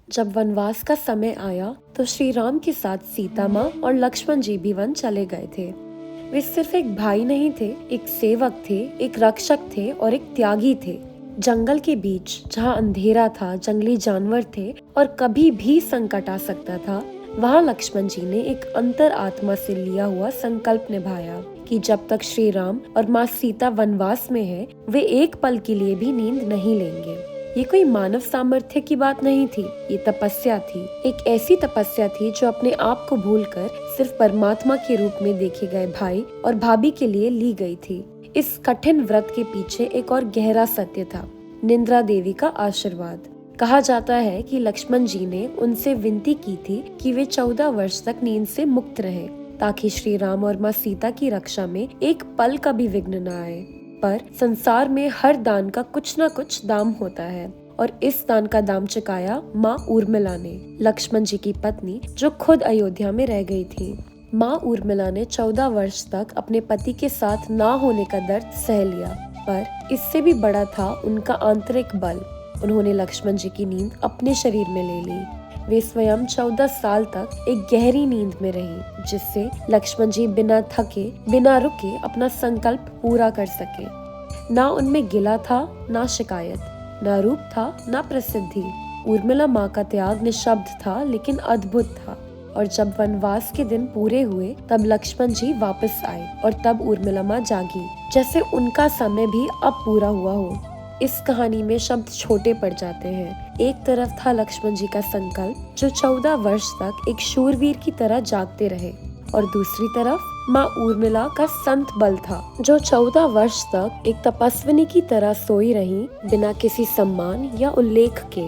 जब वनवास का समय आया तो श्री राम के साथ सीता माँ और लक्ष्मण जी भी वन चले गए थे। वे सिर्फ एक भाई नहीं थे, एक सेवक थे, एक रक्षक थे और एक त्यागी थे। जंगल के बीच जहाँ अंधेरा था, जंगली जानवर थे और कभी भी संकट आ सकता था, वहाँ लक्ष्मण जी ने एक अंतर आत्मा से लिया हुआ संकल्प निभाया कि जब तक श्री राम और माँ सीता वनवास में है, वे एक पल के लिए भी नींद नहीं लेंगे। ये कोई मानव सामर्थ्य की बात नहीं थी, ये तपस्या थी। एक ऐसी तपस्या थी जो अपने आप को भूलकर सिर्फ परमात्मा के रूप में देखे गए भाई और भाभी के लिए ली गई थी। इस कठिन व्रत के पीछे एक और गहरा सत्य था, निद्रा देवी का आशीर्वाद। कहा जाता है कि लक्ष्मण जी ने उनसे विनती की थी कि वे 14 वर्ष तक नींद से मुक्त रहे, ताकि श्री राम और माँ सीता की रक्षा में एक पल का भी विघ्न न आए। पर संसार में हर दान का कुछ न कुछ दाम होता है, और इस दान का दाम चुकाया माँ उर्मिला ने, लक्ष्मण जी की पत्नी, जो खुद अयोध्या में रह गई थी। माँ उर्मिला ने 14 वर्ष तक अपने पति के साथ ना होने का दर्द सह लिया, पर इससे भी बड़ा था उनका आंतरिक बल। उन्होंने लक्ष्मण जी की नींद अपने शरीर में ले ली। वे स्वयं 14 साल तक एक गहरी नींद में रही, जिससे लक्ष्मण जी बिना थके, बिना रुके अपना संकल्प पूरा कर सके। ना उनमें गिला था, ना शिकायत, ना रूप था, ना प्रसिद्धि। उर्मिला माँ का त्याग निःशब्द था लेकिन अद्भुत था। और जब वनवास के दिन पूरे हुए तब लक्ष्मण जी वापस आए, और तब उर्मिला माँ जागी, जैसे उनका समय भी अब पूरा हुआ हो। इस कहानी में शब्द छोटे पड़ जाते हैं। एक तरफ था लक्ष्मण जी का संकल्प, जो 14 वर्ष तक एक शूरवीर की तरह जागते रहे, और दूसरी तरफ माँ उर्मिला का संत बल था, जो 14 वर्ष तक एक तपस्विनी की तरह सोई रही, बिना किसी सम्मान या उल्लेख के।